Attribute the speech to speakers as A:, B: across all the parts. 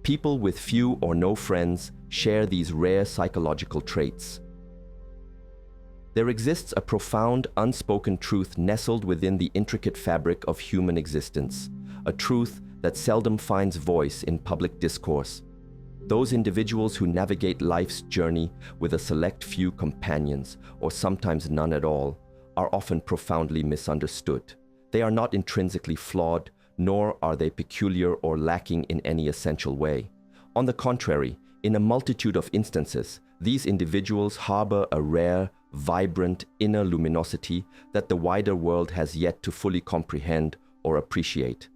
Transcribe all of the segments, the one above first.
A: People with few or no friends share these rare psychological traits. There exists a profound, unspoken truth nestled within the intricate fabric of human existence, a truth that seldom finds voice in public discourse. Those individuals who navigate life's journey with a select few companions, or sometimes none at all, are often profoundly misunderstood. They are not intrinsically flawed, nor are they peculiar or lacking in any essential way. On the contrary, in a multitude of instances, these individuals harbor a rare, vibrant inner luminosity that the wider world has yet to fully comprehend or appreciate.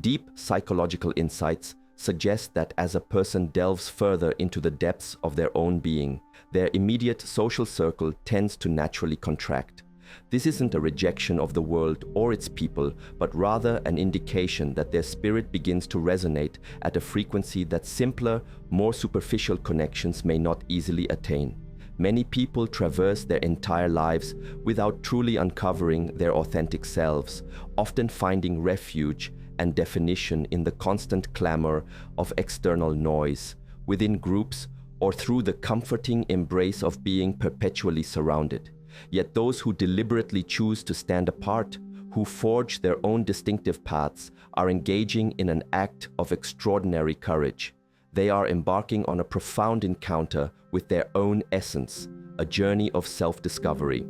A: Deep psychological insights suggest that as a person delves further into the depths of their own being, their immediate social circle tends to naturally contract. This isn't a rejection of the world or its people, but rather an indication that their spirit begins to resonate at a frequency that simpler, more superficial connections may not easily attain. Many people traverse their entire lives without truly uncovering their authentic selves, often finding refuge and definition in the constant clamor of external noise, within groups, or through the comforting embrace of being perpetually surrounded. Yet those who deliberately choose to stand apart, who forge their own distinctive paths, are engaging in an act of extraordinary courage. They are embarking on a profound encounter with their own essence, a journey of self-discovery.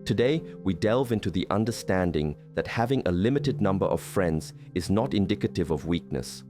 A: Today, we delve into the understanding that having a limited number of friends is not indicative of weakness.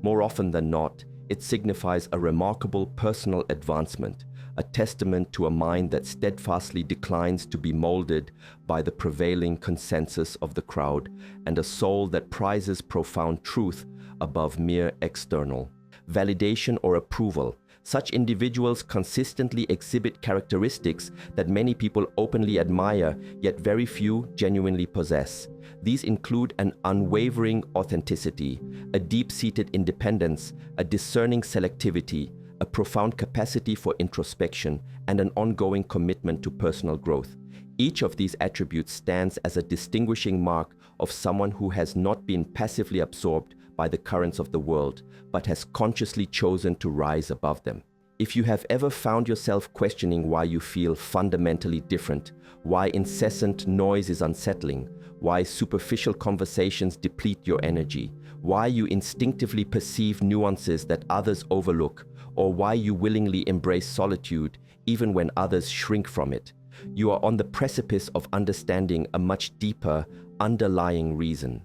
A: More often than not, it signifies a remarkable personal advancement, a testament to a mind that steadfastly declines to be molded by the prevailing consensus of the crowd, and a soul that prizes profound truth above mere external validation or approval. Such individuals consistently exhibit characteristics that many people openly admire, yet very few genuinely possess. These include an unwavering authenticity, a deep-seated independence, a discerning selectivity, a profound capacity for introspection, and an ongoing commitment to personal growth. Each of these attributes stands as a distinguishing mark of someone who has not been passively absorbed by the currents of the world, but has consciously chosen to rise above them. If you have ever found yourself questioning why you feel fundamentally different, why incessant noise is unsettling, why superficial conversations deplete your energy, why you instinctively perceive nuances that others overlook, or why you willingly embrace solitude even when others shrink from it, you are on the precipice of understanding a much deeper, underlying reason.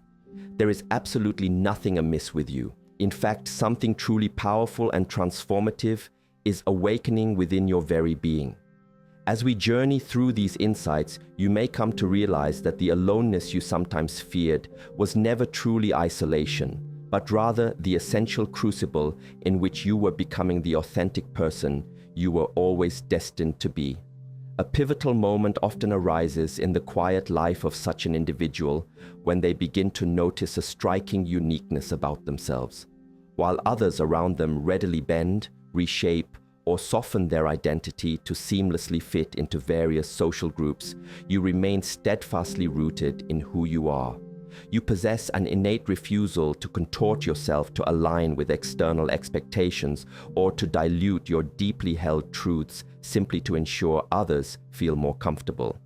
A: There is absolutely nothing amiss with you. In fact, something truly powerful and transformative is awakening within your very being. As we journey through these insights, you may come to realize that the aloneness you sometimes feared was never truly isolation, but rather the essential crucible in which you were becoming the authentic person you were always destined to be. A pivotal moment often arises in the quiet life of such an individual when they begin to notice a striking uniqueness about themselves. While others around them readily bend, reshape, or soften their identity to seamlessly fit into various social groups, you remain steadfastly rooted in who you are. You possess an innate refusal to contort yourself to align with external expectations or to dilute your deeply held truths simply to ensure others feel more comfortable.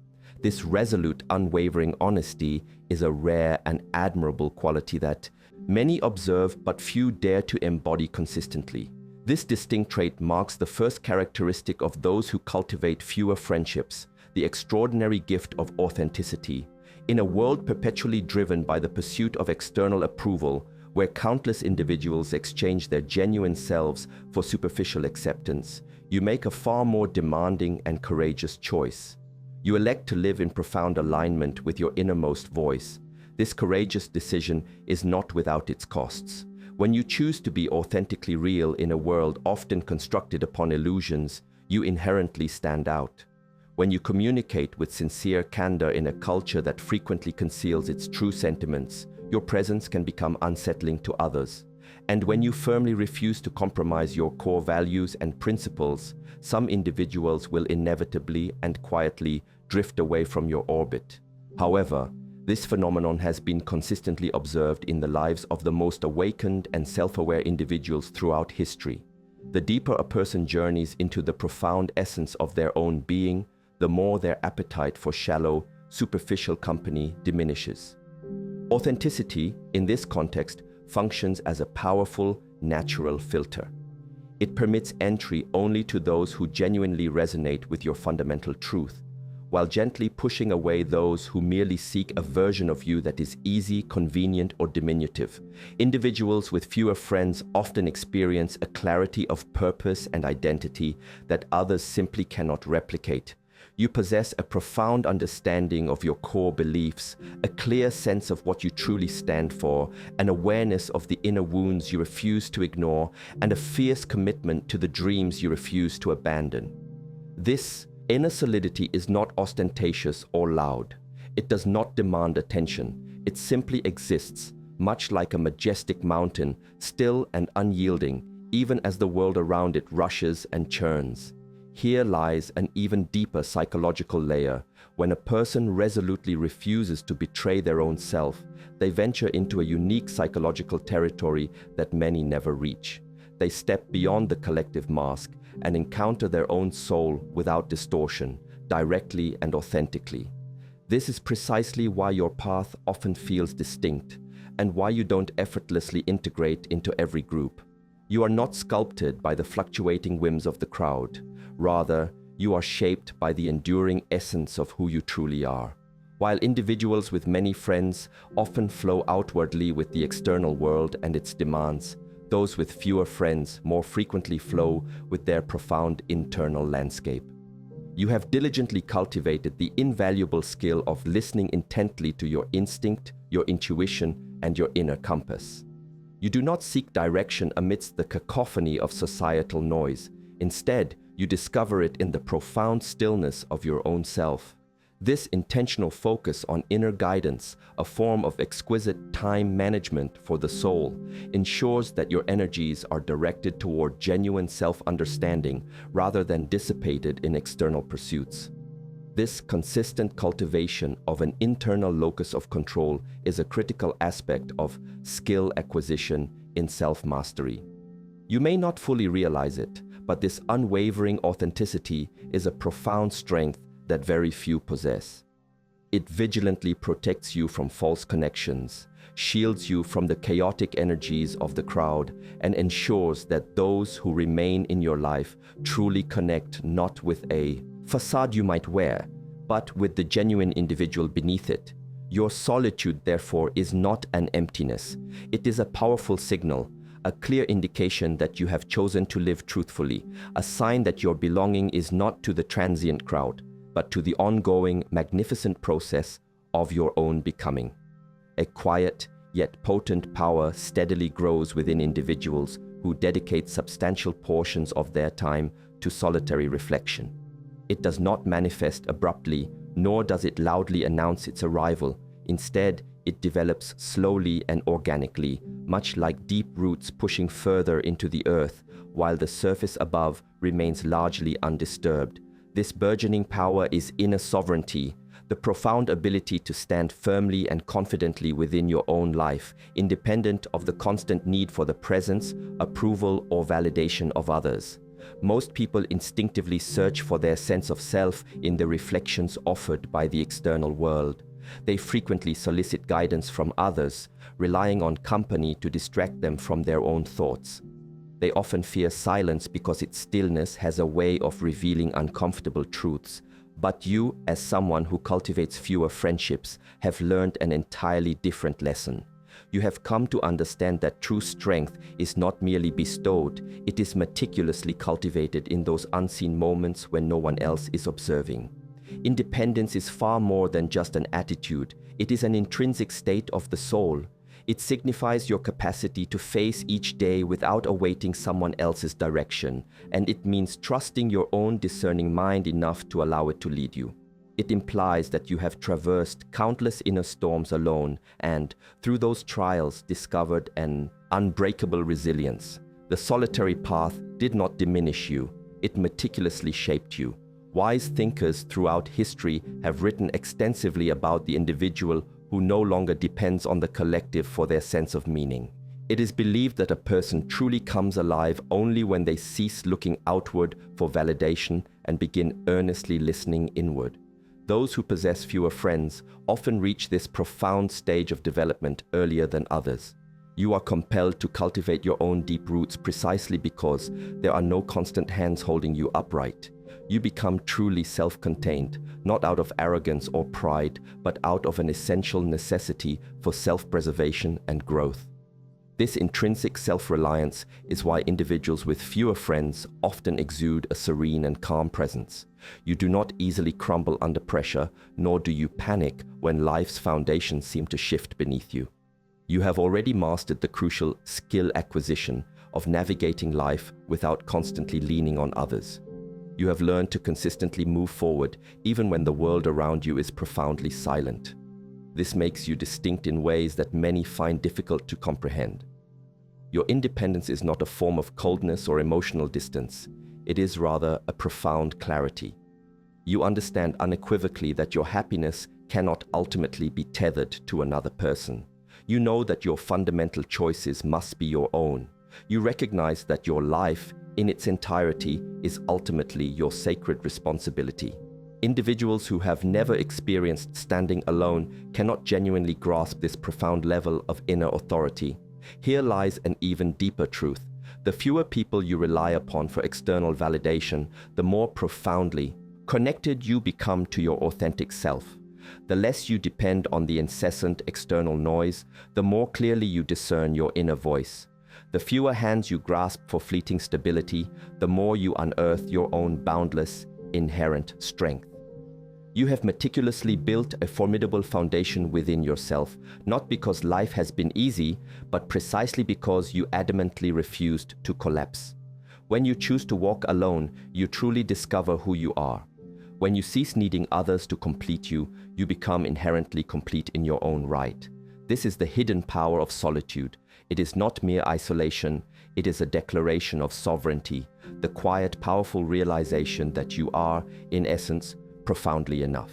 A: This resolute, unwavering honesty is a rare and admirable quality that many observe but few dare to embody consistently. This distinct trait marks the first characteristic of those who cultivate fewer friendships, the extraordinary gift of authenticity. In a world perpetually driven by the pursuit of external approval, where countless individuals exchange their genuine selves for superficial acceptance, you make a far more demanding and courageous choice. You elect to live in profound alignment with your innermost voice. This courageous decision is not without its costs. When you choose to be authentically real in a world often constructed upon illusions, you inherently stand out. When you communicate with sincere candor in a culture that frequently conceals its true sentiments, your presence can become unsettling to others. And when you firmly refuse to compromise your core values and principles, some individuals will inevitably and quietly drift away from your orbit. However, This phenomenon has been consistently observed in the lives of the most awakened and self-aware individuals throughout history. The deeper a person journeys into the profound essence of their own being, the more their appetite for shallow, superficial company diminishes. Authenticity, in this context, functions as a powerful, natural filter. It permits entry only to those who genuinely resonate with your fundamental truth, while gently pushing away those who merely seek a version of you that is easy, convenient, or diminutive. Individuals with fewer friends often experience a clarity of purpose and identity that others simply cannot replicate. You possess a profound understanding of your core beliefs, a clear sense of what you truly stand for, an awareness of the inner wounds you refuse to ignore, and a fierce commitment to the dreams you refuse to abandon. This inner solidity is not ostentatious or loud. It does not demand attention. It simply exists, much like a majestic mountain, still and unyielding, even as the world around it rushes and churns. Here lies an even deeper psychological layer. When a person resolutely refuses to betray their own self, they venture into a unique psychological territory that many never reach. They step beyond the collective mask and encounter their own soul without distortion, directly and authentically. This is precisely why your path often feels distinct, and why you don't effortlessly integrate into every group. You are not sculpted by the fluctuating whims of the crowd. Rather, you are shaped by the enduring essence of who you truly are. While individuals with many friends often flow outwardly with the external world and its demands, those with fewer friends more frequently flow with their profound internal landscape. You have diligently cultivated the invaluable skill of listening intently to your instinct, your intuition, and your inner compass. You do not seek direction amidst the cacophony of societal noise. Instead, you discover it in the profound stillness of your own self. This intentional focus on inner guidance, a form of exquisite time management for the soul, ensures that your energies are directed toward genuine self-understanding rather than dissipated in external pursuits. This consistent cultivation of an internal locus of control is a critical aspect of skill acquisition in self-mastery. You may not fully realize it, but this unwavering authenticity is a profound strength that very few possess. It vigilantly protects you from false connections, shields you from the chaotic energies of the crowd, and ensures that those who remain in your life truly connect not with a facade you might wear, but with the genuine individual beneath it. Your solitude, therefore, is not an emptiness. It is a powerful signal, a clear indication that you have chosen to live truthfully, a sign that your belonging is not to the transient crowd, but to the ongoing, magnificent process of your own becoming. A quiet, yet potent power steadily grows within individuals who dedicate substantial portions of their time to solitary reflection. It does not manifest abruptly, nor does it loudly announce its arrival. Instead, it develops slowly and organically, much like deep roots pushing further into the earth, while the surface above remains largely undisturbed. This burgeoning power is inner sovereignty, the profound ability to stand firmly and confidently within your own life, independent of the constant need for the presence, approval, or validation of others. Most people instinctively search for their sense of self in the reflections offered by the external world. They frequently solicit guidance from others, relying on company to distract them from their own thoughts. They often fear silence because its stillness has a way of revealing uncomfortable truths. But you, as someone who cultivates fewer friendships, have learned an entirely different lesson. You have come to understand that true strength is not merely bestowed, it is meticulously cultivated in those unseen moments when no one else is observing. Independence is far more than just an attitude, it is an intrinsic state of the soul. It signifies your capacity to face each day without awaiting someone else's direction, and it means trusting your own discerning mind enough to allow it to lead you. It implies that you have traversed countless inner storms alone and, through those trials, discovered an unbreakable resilience. The solitary path did not diminish you, it meticulously shaped you. Wise thinkers throughout history have written extensively about the individual who no longer depends on the collective for their sense of meaning. It is believed that a person truly comes alive only when they cease looking outward for validation and begin earnestly listening inward. Those who possess fewer friends often reach this profound stage of development earlier than others. You are compelled to cultivate your own deep roots precisely because there are no constant hands holding you upright. You become truly self-contained, not out of arrogance or pride, but out of an essential necessity for self-preservation and growth. This intrinsic self-reliance is why individuals with fewer friends often exude a serene and calm presence. You do not easily crumble under pressure, nor do you panic when life's foundations seem to shift beneath you. You have already mastered the crucial skill acquisition of navigating life without constantly leaning on others. You have learned to consistently move forward even when the world around you is profoundly silent. This makes you distinct in ways that many find difficult to comprehend. Your independence is not a form of coldness or emotional distance. It is rather a profound clarity. You understand unequivocally that your happiness cannot ultimately be tethered to another person. You know that your fundamental choices must be your own. You recognize that your life, in its entirety, is ultimately your sacred responsibility. Individuals who have never experienced standing alone cannot genuinely grasp this profound level of inner authority. Here lies an even deeper truth. The fewer people you rely upon for external validation, the more profoundly connected you become to your authentic self. The less you depend on the incessant external noise, the more clearly you discern your inner voice. The fewer hands you grasp for fleeting stability, the more you unearth your own boundless, inherent strength. You have meticulously built a formidable foundation within yourself, not because life has been easy, but precisely because you adamantly refused to collapse. When you choose to walk alone, you truly discover who you are. When you cease needing others to complete you, you become inherently complete in your own right. This is the hidden power of solitude. It is not mere isolation, it is a declaration of sovereignty, the quiet, powerful realization that you are, in essence, profoundly enough.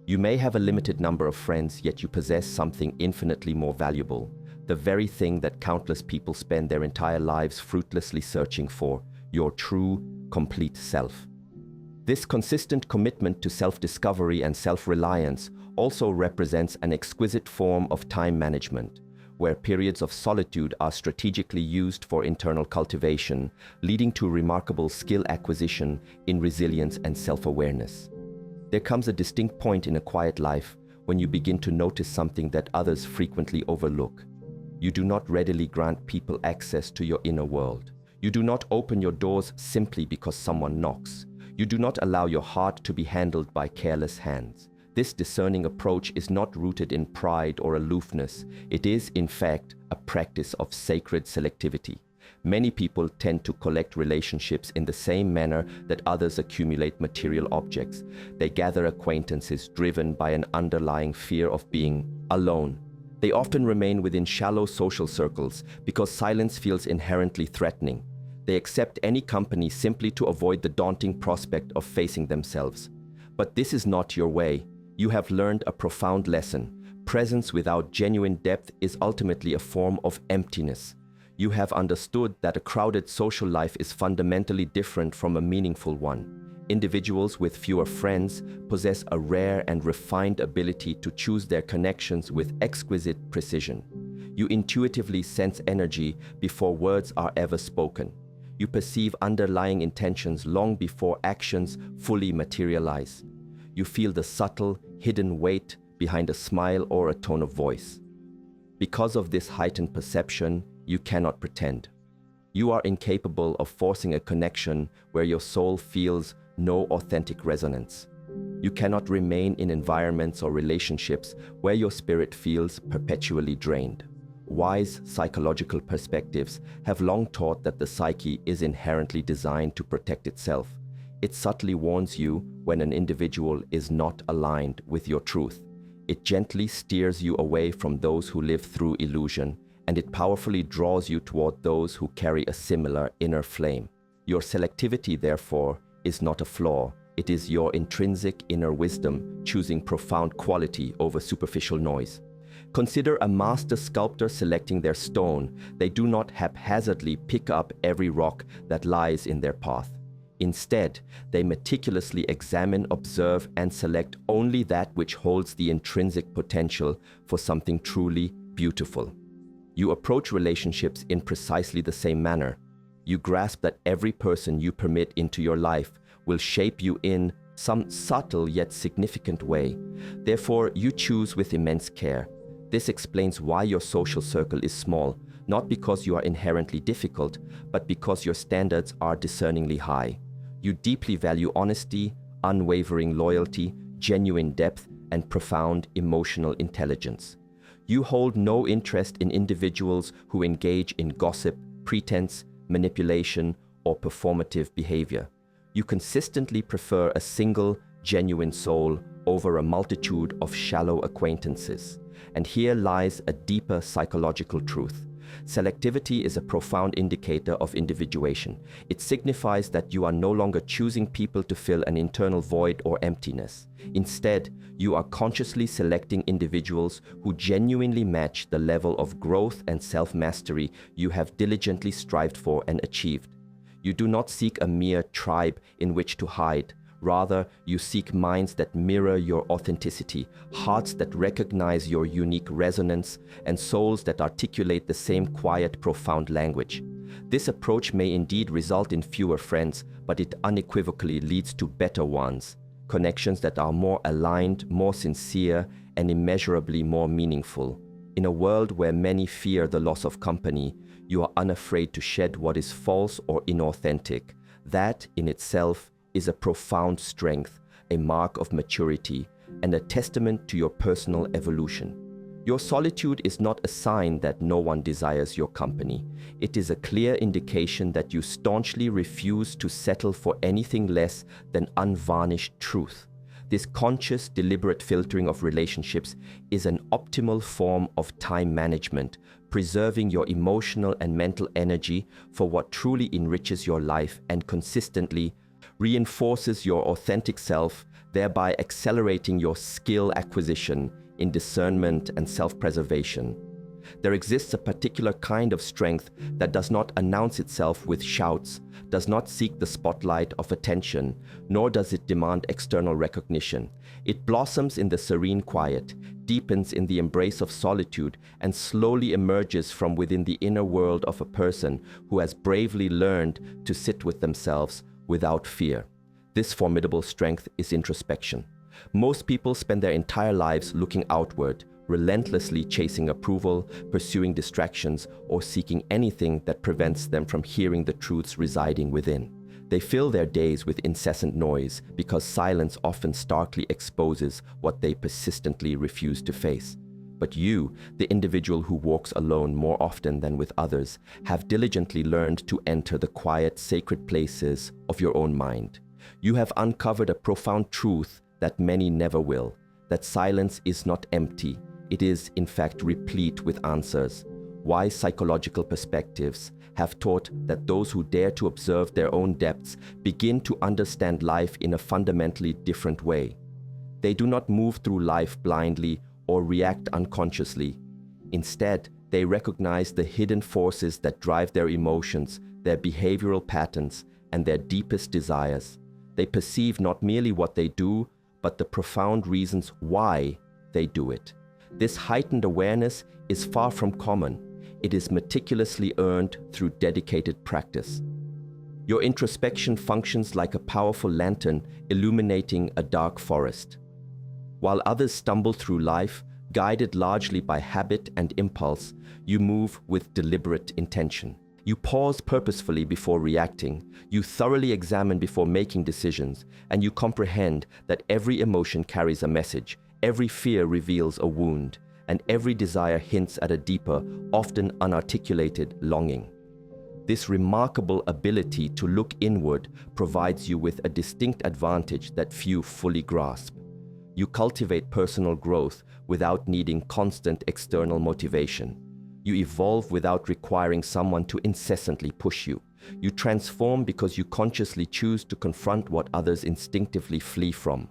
A: You may have a limited number of friends, yet you possess something infinitely more valuable, the very thing that countless people spend their entire lives fruitlessly searching for, your true, complete self. This consistent commitment to self-discovery and self-reliance also represents an exquisite form of time management, where periods of solitude are strategically used for internal cultivation, leading to remarkable skill acquisition in resilience and self-awareness. There comes a distinct point in a quiet life when you begin to notice something that others frequently overlook. You do not readily grant people access to your inner world. You do not open your doors simply because someone knocks. You do not allow your heart to be handled by careless hands. This discerning approach is not rooted in pride or aloofness. It is, in fact, a practice of sacred selectivity. Many people tend to collect relationships in the same manner that others accumulate material objects. They gather acquaintances driven by an underlying fear of being alone. They often remain within shallow social circles because silence feels inherently threatening. They accept any company simply to avoid the daunting prospect of facing themselves. But this is not your way. You have learned a profound lesson. Presence without genuine depth is ultimately a form of emptiness. You have understood that a crowded social life is fundamentally different from a meaningful one. Individuals with fewer friends possess a rare and refined ability to choose their connections with exquisite precision. You intuitively sense energy before words are ever spoken. You perceive underlying intentions long before actions fully materialize. You feel the subtle, hidden weight behind a smile or a tone of voice. Because of this heightened perception, you cannot pretend. You are incapable of forcing a connection where your soul feels no authentic resonance. You cannot remain in environments or relationships where your spirit feels perpetually drained. Wise psychological perspectives have long taught that the psyche is inherently designed to protect itself. It subtly warns you when an individual is not aligned with your truth. It gently steers you away from those who live through illusion, and it powerfully draws you toward those who carry a similar inner flame. Your selectivity, therefore, is not a flaw, It is your intrinsic inner wisdom choosing profound quality over superficial noise. Consider a master sculptor selecting their stone. They do not haphazardly pick up every rock that lies in their path. Instead, they meticulously examine, observe, and select only that which holds the intrinsic potential for something truly beautiful. You approach relationships in precisely the same manner. You grasp that every person you permit into your life will shape you in some subtle yet significant way. Therefore, you choose with immense care. This explains why your social circle is small, not because you are inherently difficult, but because your standards are discerningly high. You deeply value honesty, unwavering loyalty, genuine depth, and profound emotional intelligence. You hold no interest in individuals who engage in gossip, pretense, manipulation, or performative behavior. You consistently prefer a single, genuine soul over a multitude of shallow acquaintances. And here lies a deeper psychological truth. Selectivity is a profound indicator of individuation. It signifies that you are no longer choosing people to fill an internal void or emptiness. Instead, you are consciously selecting individuals who genuinely match the level of growth and self-mastery you have diligently strived for and achieved. You do not seek a mere tribe in which to hide. Rather, you seek minds that mirror your authenticity, hearts that recognize your unique resonance, and souls that articulate the same quiet, profound language. This approach may indeed result in fewer friends, but it unequivocally leads to better ones, connections that are more aligned, more sincere, and immeasurably more meaningful. In a world where many fear the loss of company, you are unafraid to shed what is false or inauthentic. That, in itself, is a profound strength, a mark of maturity, and a testament to your personal evolution. Your solitude is not a sign that no one desires your company. It is a clear indication that you staunchly refuse to settle for anything less than unvarnished truth. This conscious, deliberate filtering of relationships is an optimal form of time management, preserving your emotional and mental energy for what truly enriches your life and consistently reinforces your authentic self, thereby accelerating your skill acquisition in discernment and self-preservation. There exists a particular kind of strength that does not announce itself with shouts, does not seek the spotlight of attention, nor does it demand external recognition. It blossoms in the serene quiet, deepens in the embrace of solitude, and slowly emerges from within the inner world of a person who has bravely learned to sit with themselves without fear. This formidable strength is introspection. Most people spend their entire lives looking outward, relentlessly chasing approval, pursuing distractions, or seeking anything that prevents them from hearing the truths residing within. They fill their days with incessant noise because silence often starkly exposes what they persistently refuse to face. But you, the individual who walks alone more often than with others, have diligently learned to enter the quiet, sacred places of your own mind. You have uncovered a profound truth that many never will, that silence is not empty. It is, in fact, replete with answers. Wise psychological perspectives have taught that those who dare to observe their own depths begin to understand life in a fundamentally different way. They do not move through life blindly or react unconsciously. Instead, they recognize the hidden forces that drive their emotions, their behavioral patterns, and their deepest desires. They perceive not merely what they do, but the profound reasons why they do it. This heightened awareness is far from common. It is meticulously earned through dedicated practice. Your introspection functions like a powerful lantern illuminating a dark forest. While others stumble through life, guided largely by habit and impulse, you move with deliberate intention. You pause purposefully before reacting, you thoroughly examine before making decisions, and you comprehend that every emotion carries a message, every fear reveals a wound, and every desire hints at a deeper, often unarticulated longing. This remarkable ability to look inward provides you with a distinct advantage that few fully grasp. You cultivate personal growth without needing constant external motivation. You evolve without requiring someone to incessantly push you. You transform because you consciously choose to confront what others instinctively flee from.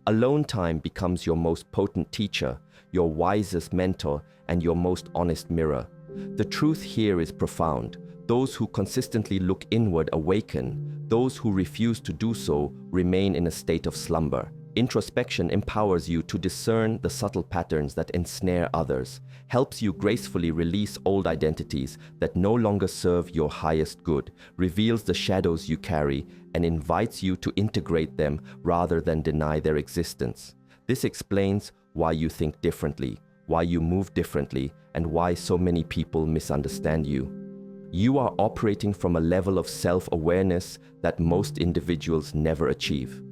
A: Alone time becomes your most potent teacher, your wisest mentor, and your most honest mirror. The truth here is profound. Those who consistently look inward awaken. Those who refuse to do so remain in a state of slumber. Introspection empowers you to discern the subtle patterns that ensnare others, helps you gracefully release old identities that no longer serve your highest good, reveals the shadows you carry, and invites you to integrate them rather than deny their existence. This explains why you think differently, why you move differently, and why so many people misunderstand you. You are operating from a level of self-awareness that most individuals never achieve.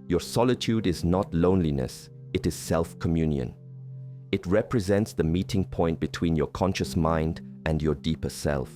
A: Your solitude is not loneliness, it is self-communion. It represents the meeting point between your conscious mind and your deeper self.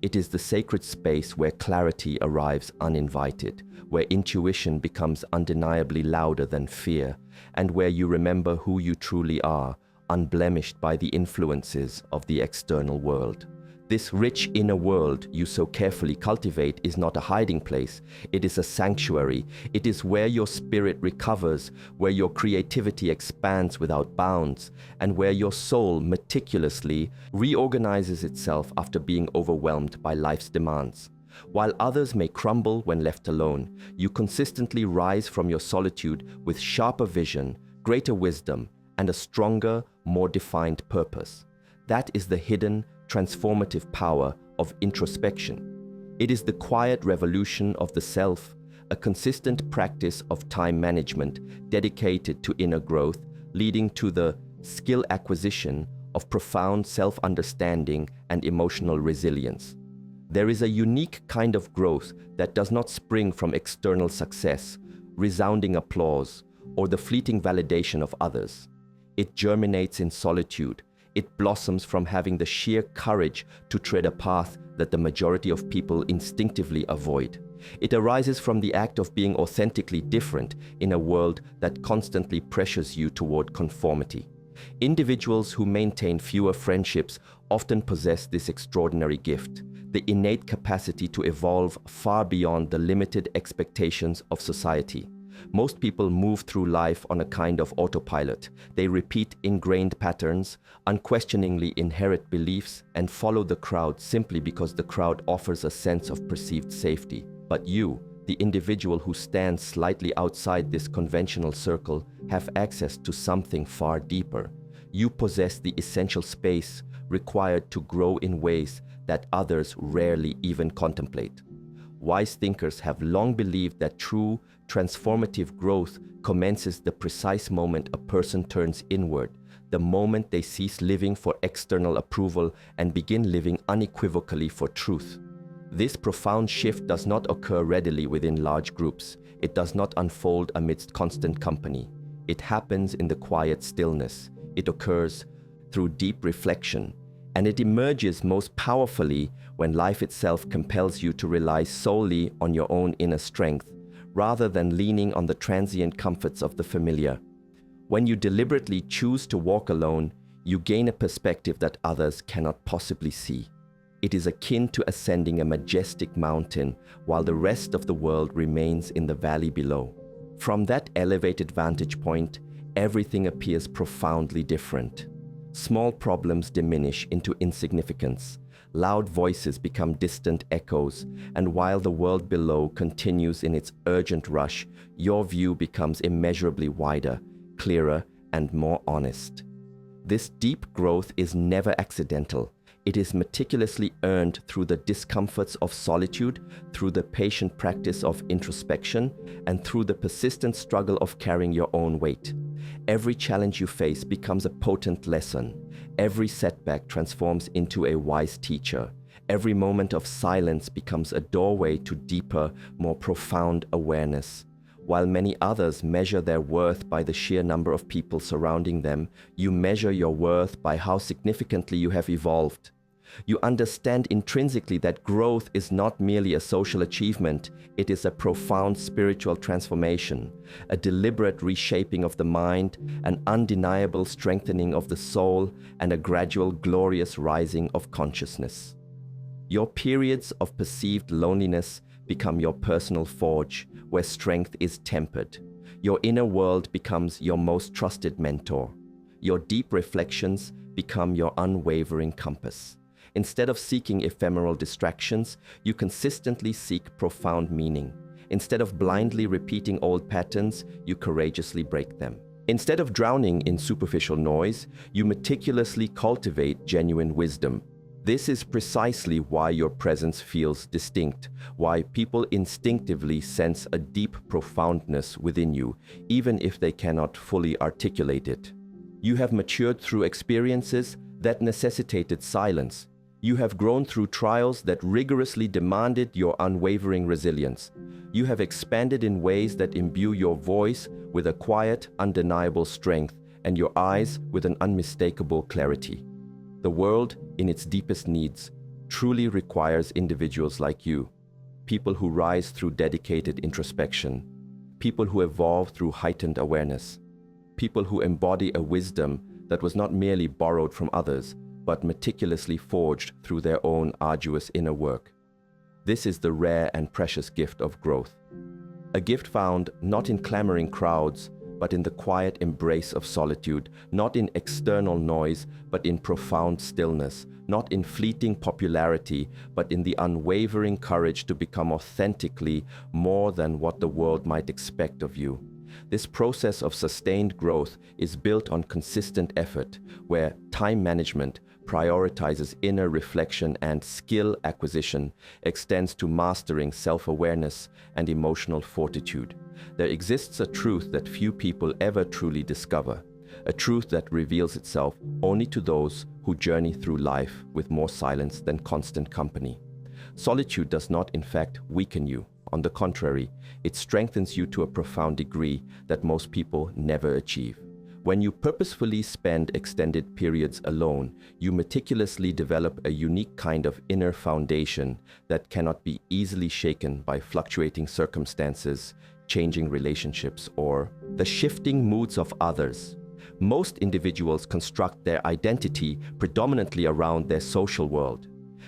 A: It is the sacred space where clarity arrives uninvited, where intuition becomes undeniably louder than fear, and where you remember who you truly are, unblemished by the influences of the external world. This rich inner world you so carefully cultivate is not a hiding place, it is a sanctuary. It is where your spirit recovers, where your creativity expands without bounds, and where your soul meticulously reorganizes itself after being overwhelmed by life's demands. While others may crumble when left alone, you consistently rise from your solitude with sharper vision, greater wisdom, and a stronger, more defined purpose. That is the hidden, transformative power of introspection. It is the quiet revolution of the self, a consistent practice of time management dedicated to inner growth, leading to the skill acquisition of profound self-understanding and emotional resilience. There is a unique kind of growth that does not spring from external success, resounding applause, or the fleeting validation of others. It germinates in solitude. It blossoms from having the sheer courage to tread a path that the majority of people instinctively avoid. It arises from the act of being authentically different in a world that constantly pressures you toward conformity. Individuals who maintain fewer friendships often possess this extraordinary gift, the innate capacity to evolve far beyond the limited expectations of society. Most people move through life on a kind of autopilot. They repeat ingrained patterns, unquestioningly inherit beliefs, and follow the crowd simply because the crowd offers a sense of perceived safety. But you, the individual who stands slightly outside this conventional circle, have access to something far deeper. You possess the essential space required to grow in ways that others rarely even contemplate. Wise thinkers have long believed that true, transformative growth commences the precise moment a person turns inward, the moment they cease living for external approval and begin living unequivocally for truth. This profound shift does not occur readily within large groups. It does not unfold amidst constant company. It happens in the quiet stillness. It occurs through deep reflection, and it emerges most powerfully when life itself compels you to rely solely on your own inner strength, rather than leaning on the transient comforts of the familiar. When you deliberately choose to walk alone, you gain a perspective that others cannot possibly see. It is akin to ascending a majestic mountain while the rest of the world remains in the valley below. From that elevated vantage point, everything appears profoundly different. Small problems diminish into insignificance. Loud voices become distant echoes, and while the world below continues in its urgent rush, your view becomes immeasurably wider, clearer, and more honest. This deep growth is never accidental. It is meticulously earned through the discomforts of solitude, through the patient practice of introspection, and through the persistent struggle of carrying your own weight. Every challenge you face becomes a potent lesson. Every setback transforms into a wise teacher. Every moment of silence becomes a doorway to deeper, more profound awareness. While many others measure their worth by the sheer number of people surrounding them, you measure your worth by how significantly you have evolved. You understand intrinsically that growth is not merely a social achievement, it is a profound spiritual transformation, a deliberate reshaping of the mind, an undeniable strengthening of the soul, and a gradual glorious rising of consciousness. Your periods of perceived loneliness become your personal forge, where strength is tempered. Your inner world becomes your most trusted mentor. Your deep reflections become your unwavering compass. Instead of seeking ephemeral distractions, you consistently seek profound meaning. Instead of blindly repeating old patterns, you courageously break them. Instead of drowning in superficial noise, you meticulously cultivate genuine wisdom. This is precisely why your presence feels distinct, why people instinctively sense a deep profoundness within you, even if they cannot fully articulate it. You have matured through experiences that necessitated silence. You have grown through trials that rigorously demanded your unwavering resilience. You have expanded in ways that imbue your voice with a quiet, undeniable strength and your eyes with an unmistakable clarity. The world, in its deepest needs, truly requires individuals like you, people who rise through dedicated introspection, people who evolve through heightened awareness, people who embody a wisdom that was not merely borrowed from others, but meticulously forged through their own arduous inner work. This is the rare and precious gift of growth. A gift found not in clamoring crowds, but in the quiet embrace of solitude, not in external noise, but in profound stillness, not in fleeting popularity, but in the unwavering courage to become authentically more than what the world might expect of you. This process of sustained growth is built on consistent effort, where time management prioritizes inner reflection and skill acquisition extends to mastering self-awareness and emotional fortitude. There exists a truth that few people ever truly discover, a truth that reveals itself only to those who journey through life with more silence than constant company. Solitude does not, in fact, weaken you. On the contrary, it strengthens you to a profound degree that most people never achieve. When you purposefully spend extended periods alone, you meticulously develop a unique kind of inner foundation that cannot be easily shaken by fluctuating circumstances, changing relationships, or the shifting moods of others. Most individuals construct their identity predominantly around their social world.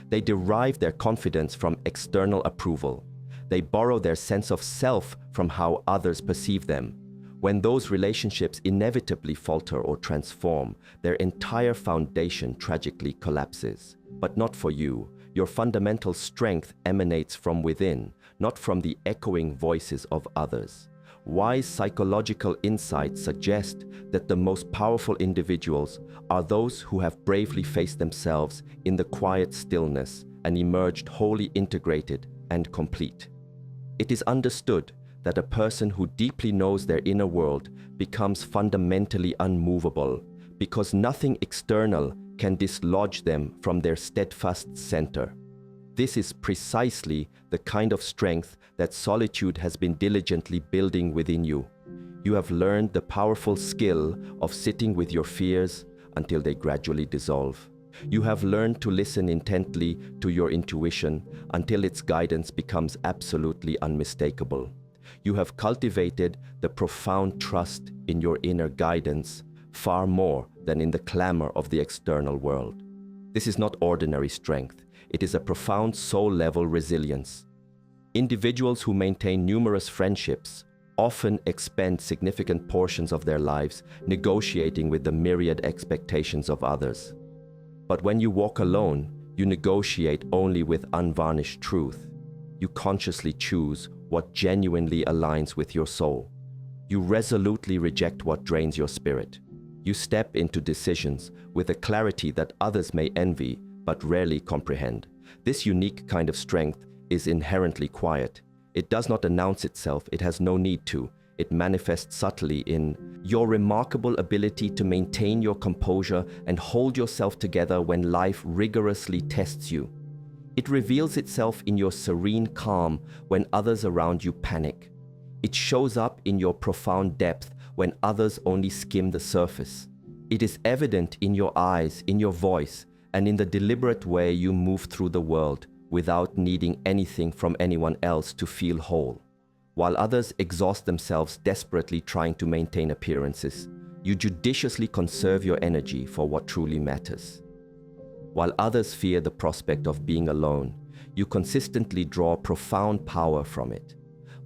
A: They derive their confidence from external approval. They borrow their sense of self from how others perceive them. When those relationships inevitably falter or transform, their entire foundation tragically collapses. But not for you. Your fundamental strength emanates from within, not from the echoing voices of others. Wise psychological insights suggest that the most powerful individuals are those who have bravely faced themselves in the quiet stillness and emerged wholly integrated and complete. It is understood that a person who deeply knows their inner world becomes fundamentally unmovable because nothing external can dislodge them from their steadfast center. This is precisely the kind of strength that solitude has been diligently building within you. You have learned the powerful skill of sitting with your fears until they gradually dissolve. You have learned to listen intently to your intuition until its guidance becomes absolutely unmistakable. You have cultivated the profound trust in your inner guidance far more than in the clamor of the external world. This is not ordinary strength. It is a profound soul-level resilience. Individuals who maintain numerous friendships often expend significant portions of their lives negotiating with the myriad expectations of others. But when you walk alone, you negotiate only with unvarnished truth. You consciously choose what genuinely aligns with your soul. You resolutely reject what drains your spirit. You step into decisions with a clarity that others may envy but rarely comprehend. This unique kind of strength is inherently quiet. It does not announce itself, it has no need to. It manifests subtly in your remarkable ability to maintain your composure and hold yourself together when life rigorously tests you. It reveals itself in your serene calm when others around you panic. It shows up in your profound depth when others only skim the surface. It is evident in your eyes, in your voice, and in the deliberate way you move through the world without needing anything from anyone else to feel whole. While others exhaust themselves desperately trying to maintain appearances, you judiciously conserve your energy for what truly matters. While others fear the prospect of being alone, you consistently draw profound power from it.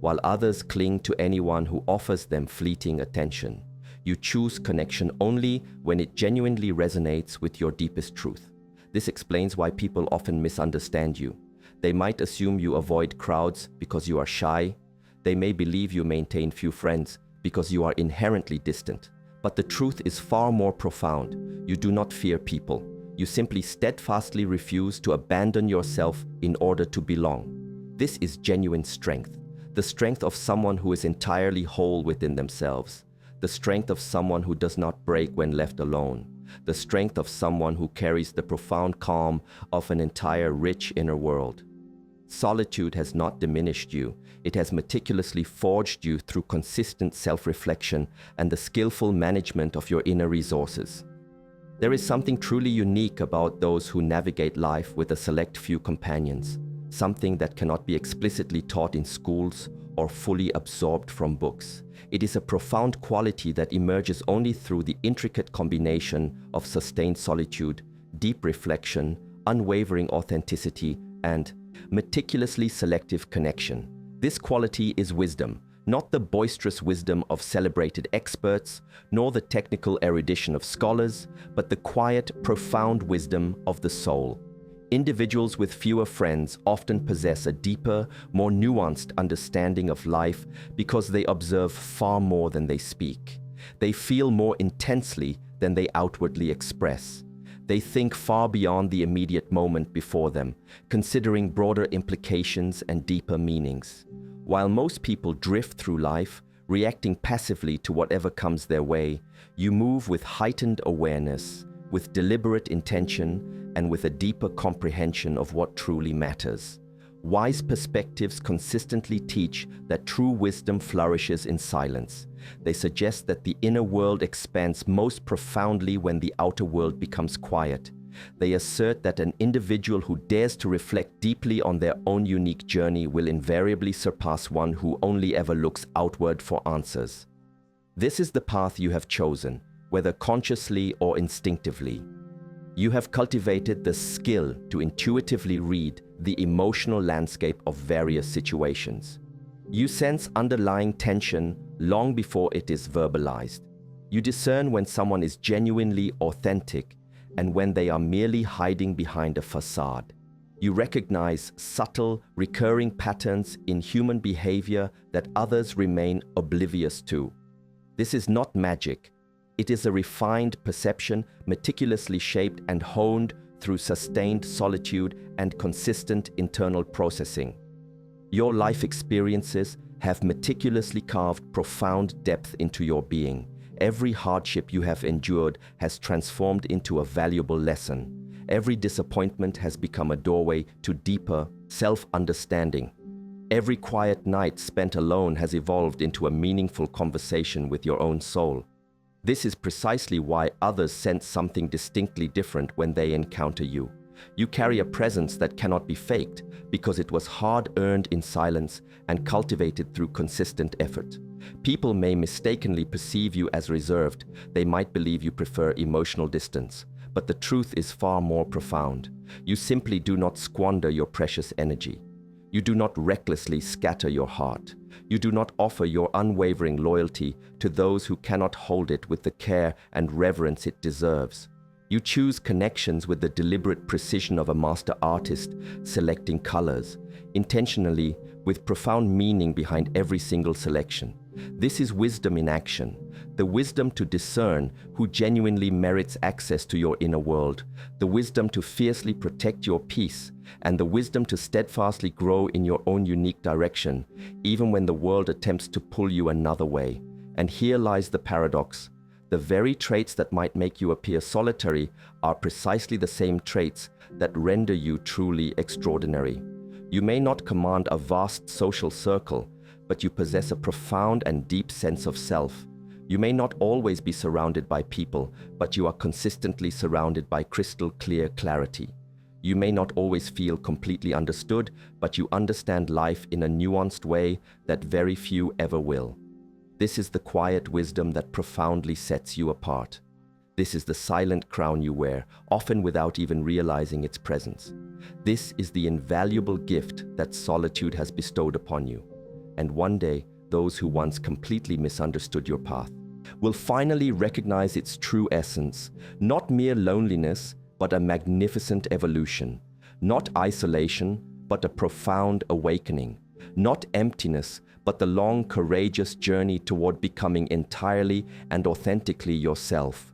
A: While others cling to anyone who offers them fleeting attention, you choose connection only when it genuinely resonates with your deepest truth. This explains why people often misunderstand you. They might assume you avoid crowds because you are shy. They may believe you maintain few friends because you are inherently distant. But the truth is far more profound. You do not fear people. You simply steadfastly refuse to abandon yourself in order to belong. This is genuine strength. The strength of someone who is entirely whole within themselves. The strength of someone who does not break when left alone. The strength of someone who carries the profound calm of an entire rich inner world. Solitude has not diminished you. It has meticulously forged you through consistent self-reflection and the skillful management of your inner resources. There is something truly unique about those who navigate life with a select few companions, something that cannot be explicitly taught in schools or fully absorbed from books. It is a profound quality that emerges only through the intricate combination of sustained solitude, deep reflection, unwavering authenticity, and meticulously selective connection. This quality is wisdom, not the boisterous wisdom of celebrated experts, nor the technical erudition of scholars, but the quiet, profound wisdom of the soul. Individuals with fewer friends often possess a deeper, more nuanced understanding of life because they observe far more than they speak. They feel more intensely than they outwardly express. They think far beyond the immediate moment before them, considering broader implications and deeper meanings. While most people drift through life, reacting passively to whatever comes their way, you move with heightened awareness, with deliberate intention, and with a deeper comprehension of what truly matters. Wise perspectives consistently teach that true wisdom flourishes in silence. They suggest that the inner world expands most profoundly when the outer world becomes quiet. They assert that an individual who dares to reflect deeply on their own unique journey will invariably surpass one who only ever looks outward for answers. This is the path you have chosen, whether consciously or instinctively. You have cultivated the skill to intuitively read the emotional landscape of various situations. You sense underlying tension long before it is verbalized. You discern when someone is genuinely authentic and when they are merely hiding behind a facade. You recognize subtle, recurring patterns in human behavior that others remain oblivious to. This is not magic. It is a refined perception meticulously shaped and honed through sustained solitude and consistent internal processing. Your life experiences have meticulously carved profound depth into your being. Every hardship you have endured has transformed into a valuable lesson. Every disappointment has become a doorway to deeper self-understanding. Every quiet night spent alone has evolved into a meaningful conversation with your own soul. This is precisely why others sense something distinctly different when they encounter you. You carry a presence that cannot be faked because it was hard-earned in silence and cultivated through consistent effort. People may mistakenly perceive you as reserved. They might believe you prefer emotional distance. But the truth is far more profound. You simply do not squander your precious energy. You do not recklessly scatter your heart. You do not offer your unwavering loyalty to those who cannot hold it with the care and reverence it deserves. You choose connections with the deliberate precision of a master artist, selecting colors, intentionally, with profound meaning behind every single selection. This is wisdom in action, the wisdom to discern who genuinely merits access to your inner world, the wisdom to fiercely protect your peace, and the wisdom to steadfastly grow in your own unique direction, even when the world attempts to pull you another way. And here lies the paradox. The very traits that might make you appear solitary are precisely the same traits that render you truly extraordinary. You may not command a vast social circle, but you possess a profound and deep sense of self. You may not always be surrounded by people, but you are consistently surrounded by crystal clear clarity. You may not always feel completely understood, but you understand life in a nuanced way that very few ever will. This is the quiet wisdom that profoundly sets you apart. This is the silent crown you wear, often without even realizing its presence. This is the invaluable gift that solitude has bestowed upon you. And one day, those who once completely misunderstood your path will finally recognize its true essence, not mere loneliness, but a magnificent evolution, not isolation, but a profound awakening, not emptiness, but the long, courageous journey toward becoming entirely and authentically yourself.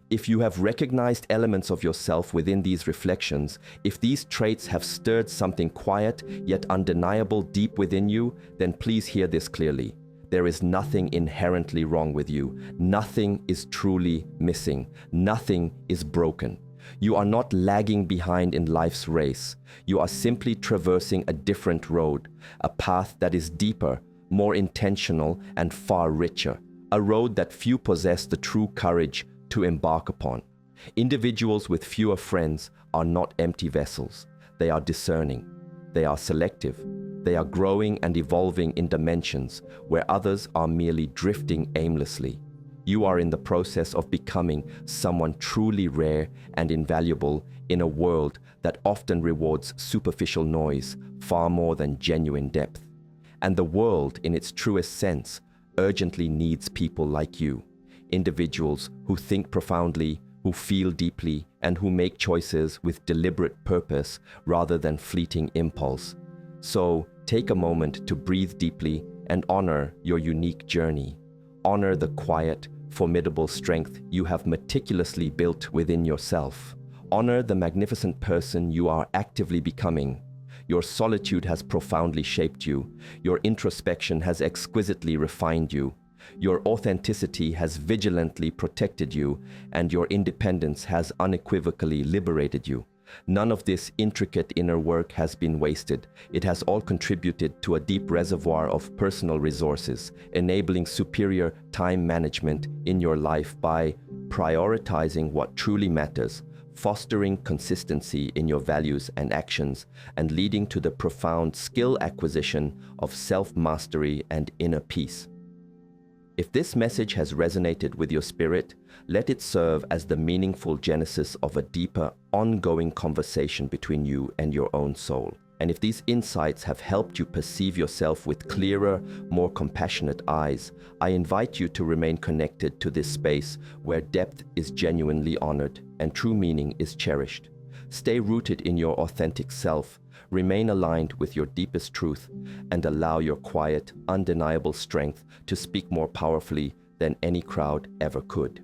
A: If you have recognized elements of yourself within these reflections, if these traits have stirred something quiet yet undeniable deep within you, then please hear this clearly. There is nothing inherently wrong with you. Nothing is truly missing. Nothing is broken. You are not lagging behind in life's race. You are simply traversing a different road, a path that is deeper, more intentional, and far richer. A road that few possess the true courage to embark upon. Individuals with fewer friends are not empty vessels. They are discerning. They are selective. They are growing and evolving in dimensions where others are merely drifting aimlessly. You are in the process of becoming someone truly rare and invaluable in a world that often rewards superficial noise far more than genuine depth. And the world, in its truest sense, urgently needs people like you. Individuals who think profoundly, who feel deeply, and who make choices with deliberate purpose rather than fleeting impulse. So, take a moment to breathe deeply and honor your unique journey. Honor the quiet, formidable strength you have meticulously built within yourself. Honor the magnificent person you are actively becoming. Your solitude has profoundly shaped you. Your introspection has exquisitely refined you. Your authenticity has vigilantly protected you, and your independence has unequivocally liberated you. None of this intricate inner work has been wasted. It has all contributed to a deep reservoir of personal resources, enabling superior time management in your life by prioritizing what truly matters, fostering consistency in your values and actions, and leading to the profound skill acquisition of self-mastery and inner peace. If this message has resonated with your spirit, let it serve as the meaningful genesis of a deeper, ongoing conversation between you and your own soul. And if these insights have helped you perceive yourself with clearer, more compassionate eyes, I invite you to remain connected to this space where depth is genuinely honored and true meaning is cherished. Stay rooted in your authentic self, remain aligned with your deepest truth, and allow your quiet, undeniable strength to speak more powerfully than any crowd ever could.